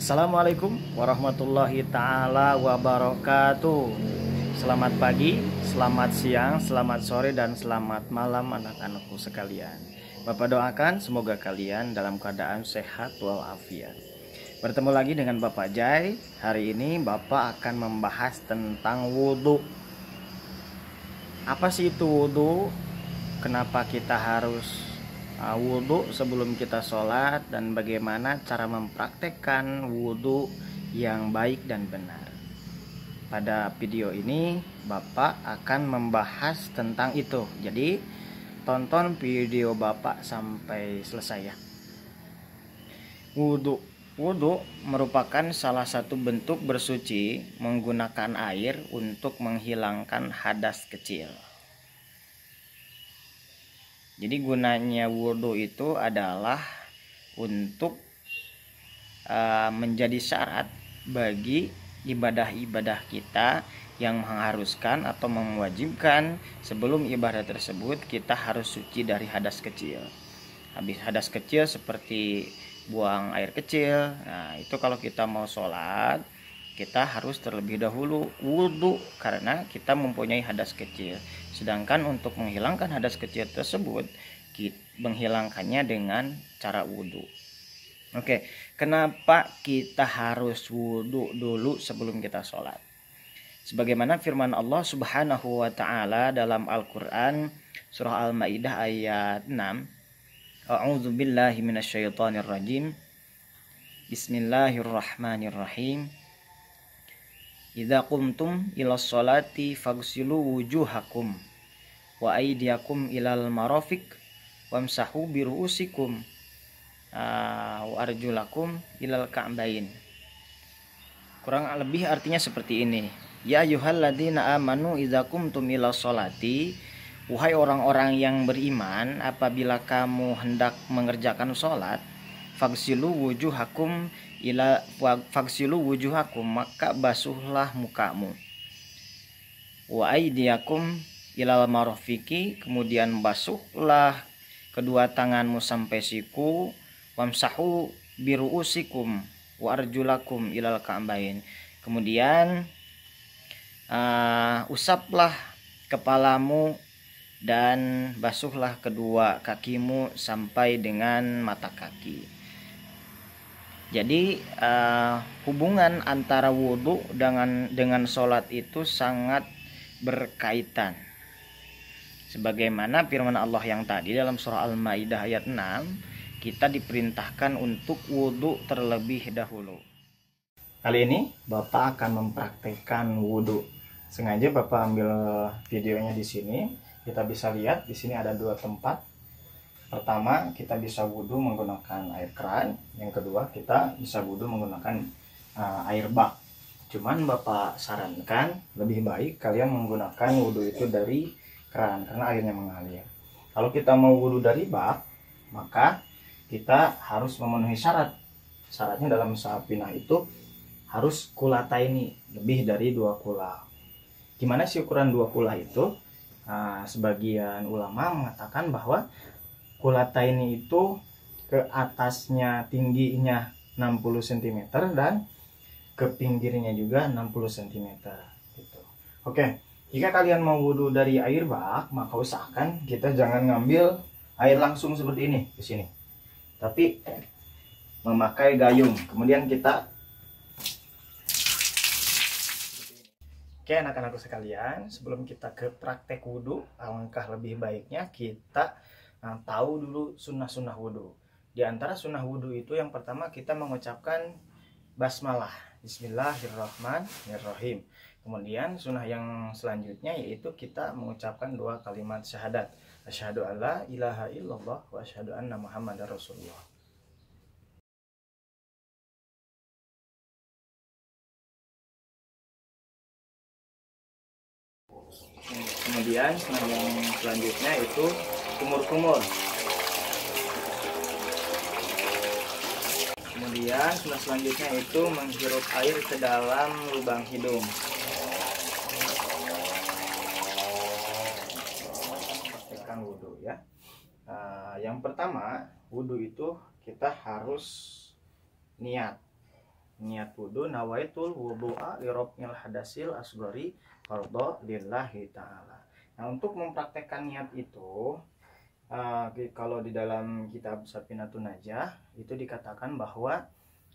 Assalamualaikum warahmatullahi ta'ala wabarakatuh. Selamat pagi, selamat siang, selamat sore, dan selamat malam anak-anakku sekalian. Bapak doakan semoga kalian dalam keadaan sehat walafiat. Bertemu lagi dengan Bapak Jai. Hari ini Bapak akan membahas tentang wudhu. Apa sih itu wudhu? Kenapa kita harus wudhu sebelum kita sholat, dan bagaimana cara mempraktekkan wudhu yang baik dan benar. Pada video ini Bapak akan membahas tentang itu. Jadi tonton video Bapak sampai selesai ya. Wudhu merupakan salah satu bentuk bersuci menggunakan air untuk menghilangkan hadas kecil. Jadi gunanya wudhu itu adalah untuk menjadi syarat bagi ibadah-ibadah kita yang mengharuskan atau mewajibkan sebelum ibadah tersebut kita harus suci dari hadas kecil. Habis hadas kecil seperti buang air kecil. Nah, itu kalau kita mau sholat kita harus terlebih dahulu wudhu karena kita mempunyai hadas kecil. Sedangkan untuk menghilangkan hadas kecil tersebut, kita menghilangkannya dengan cara wudhu. Oke, kenapa kita harus wudhu dulu sebelum kita sholat? Sebagaimana firman Allah Subhanahu wa Ta'ala dalam Al-Quran, surah Al-Ma'idah ayat 6. A'udzu billahi minasyaitonir rajim. Bismillahirrahmanirrahim. Idza qumtum ilas sholati faghsilu wujuhakum wa aydiyakum ilal marafiq wamsahu biruusikum wa arjulakum ilal ka'bain. Kurang lebih artinya seperti ini. Ya ayyuhalladzina amanu idza qumtum ilas sholati, wahai orang-orang yang beriman, apabila kamu hendak mengerjakan sholat, faghsilu wujuhakum maka basuhlah mukamu, wa aydiyakum ilal marafiqi, kemudian basuhlah kedua tanganmu sampai siku, wamsahu biruusikum wa arjulakum ilal ka'bain, kemudian usaplah kepalamu dan basuhlah kedua kakimu sampai dengan mata kaki. Jadi hubungan antara wudhu dengan sholat itu sangat berkaitan. Sebagaimana firman Allah yang tadi dalam surah Al-Ma'idah ayat 6, kita diperintahkan untuk wudhu terlebih dahulu. Kali ini Bapak akan mempraktekkan wudhu. Sengaja Bapak ambil videonya di sini. Kita bisa lihat di sini ada dua tempat. Pertama, kita bisa wudhu menggunakan air keran. Yang kedua, kita bisa wudhu menggunakan air bak. Cuman Bapak sarankan lebih baik kalian menggunakan wudhu itu dari keran karena airnya mengalir. Kalau kita mau wudhu dari bak, maka kita harus memenuhi syarat. Syaratnya dalam sapinah itu harus kulataini, lebih dari 2 kula. Gimana sih ukuran 2 kula itu? Sebagian ulama mengatakan bahwa kulataini itu ke atasnya tingginya 60 cm dan ke pinggirnya juga 60 cm gitu. Oke, jika kalian mau wudhu dari air bak, maka usahakan kita jangan ngambil air langsung seperti ini di sini, tapi memakai gayung. Kemudian kita Oke, anak-anakku sekalian, sebelum kita ke praktek wudhu, alangkah lebih baiknya kita tahu dulu sunnah-sunnah wudhu. Di antara sunnah wudhu itu yang pertama kita mengucapkan basmalah, Bismillahirrahmanirrahim. Kemudian sunnah yang selanjutnya yaitu kita mengucapkan 2 kalimat syahadat, asyhadu alla ilaha illallah wa asyhadu anna muhammadar rasulullah. Kemudian sunnah yang selanjutnya itu kumur-kumur. Kemudian sunnah selanjutnya itu menghirup air ke dalam lubang hidung. Praktekkan wudhu ya. Yang pertama, wudhu itu kita harus niat. niat wudu, nawaitul wudu'a li raf'il hadasil asghari fardhu lillahi ta'ala. Nah, untuk mempraktekkan niat itu, kalau di dalam kitab Safinatun Najah itu dikatakan bahwa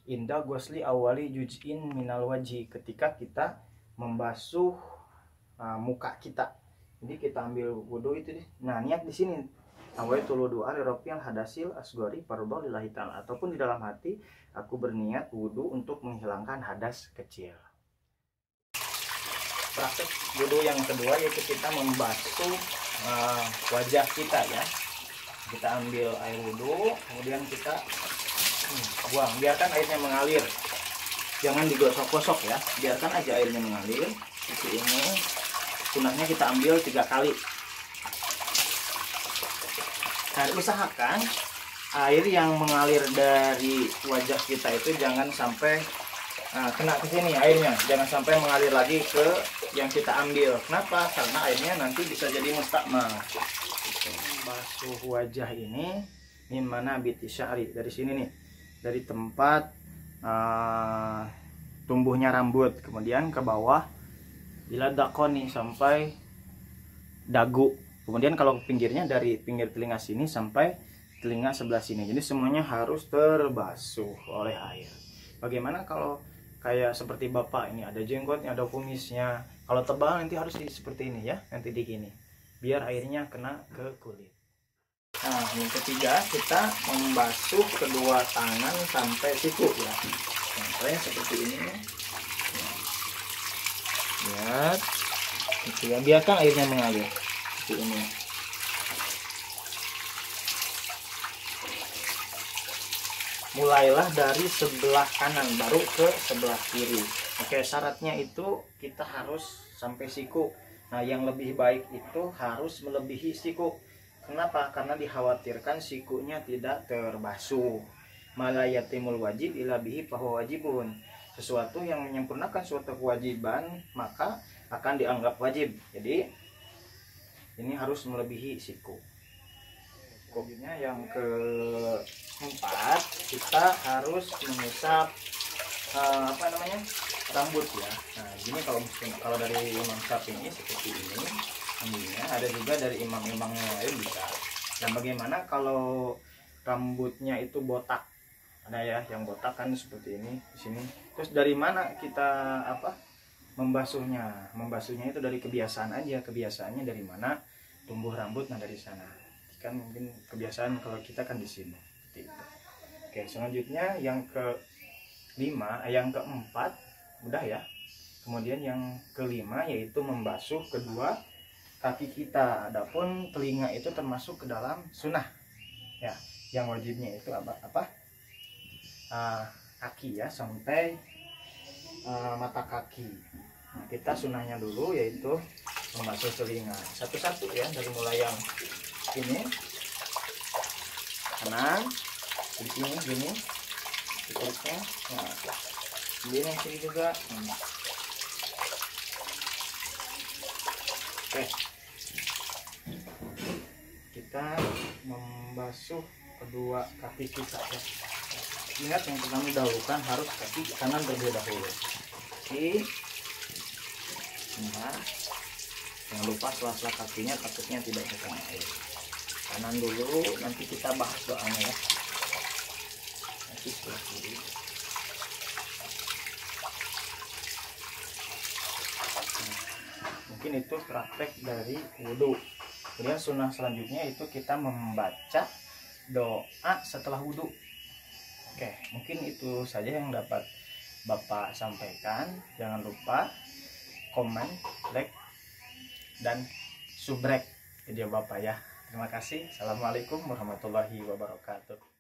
inda ghusli awali juz'in minal wajhi, ketika kita membasuh muka kita. Jadi kita ambil wudu itu, nah niat di sini nawaitul wudu'a li raf'il hadasil asghari fardhu lillahi ta'ala, ataupun di dalam hati aku berniat wudu untuk menghilangkan hadas kecil. Praktek wudu yang kedua yaitu kita membasuh wajah kita ya. Kita ambil air wudu, kemudian kita buang, biarkan airnya mengalir, jangan digosok-gosok ya, biarkan aja airnya mengalir. Seperti ini, sunahnya kita ambil 3 kali. Nah, usahakan air yang mengalir dari wajah kita itu jangan sampai kena ke sini airnya, jangan sampai mengalir lagi ke yang kita ambil. Kenapa? Karena airnya nanti bisa jadi mustakmal. Basuh wajah ini mimana biti sya'ri, dari sini nih, dari tempat tumbuhnya rambut, kemudian ke bawah bila dakoni sampai dagu, kemudian kalau pinggirnya dari pinggir telinga sini sampai telinga sebelah sini. Jadi semuanya harus terbasuh oleh air. Bagaimana kalau kayak seperti bapak ini, ada jenggotnya, ada kumisnya, kalau tebal nanti harus seperti ini ya, nanti di gini biar airnya kena ke kulit. Nah, yang ketiga kita membasuh kedua tangan sampai siku ya. Sampai seperti ini. Lihat, itu ya, biarkan airnya mengalir seperti ini. Mulailah dari sebelah kanan baru ke sebelah kiri. Oke, syaratnya itu kita harus sampai siku. Nah, yang lebih baik itu harus melebihi siku. Kenapa? Karena dikhawatirkan sikunya tidak terbasuh. Malayatimul wajib ila bihi fahuwa wajibun. Sesuatu yang menyempurnakan suatu kewajiban maka akan dianggap wajib. Jadi ini harus melebihi siku. Kemudian yang keempat, kita harus mengusap rambut ya. Nah, ini kalau dari Imam Syafi'i seperti ini. Ada juga dari imam-imam yang lain bisa. Dan bagaimana kalau rambutnya itu botak? Ada ya yang botak kan seperti ini di sini. Terus dari mana kita membasuhnya? Membasuhnya itu dari kebiasaan aja. Kebiasaannya dari mana tumbuh rambut? Nah, dari sana. Kan mungkin kebiasaan kalau kita kan di sini. Seperti itu. Oke, selanjutnya yang keempat udah ya. Kemudian yang kelima yaitu membasuh kedua kaki kita. Adapun telinga itu termasuk ke dalam sunnah ya. Yang wajibnya itu kaki ya, sampai mata kaki. Nah, kita sunnahnya dulu yaitu membasuh telinga satu-satu ya, dari mulai yang ini kanan, di sini gini, seterusnya. Nah, ini sini juga. Oke, kita membasuh kedua kaki kita ya. Ingat, yang pertama dahulukan harus kaki kanan terlebih dahulu. Nah, jangan lupa sela-sela kakinya takutnya tidak terkena air. Kanan dulu, nanti kita bahas doanya ya. Nanti setelah kiri. Mungkin itu praktek dari wudhu. Kemudian sunnah selanjutnya itu kita membaca doa setelah wudhu. Oke, mungkin itu saja yang dapat Bapak sampaikan. Jangan lupa komen, like, dan subrek video Bapak ya. Terima kasih. Assalamualaikum warahmatullahi wabarakatuh.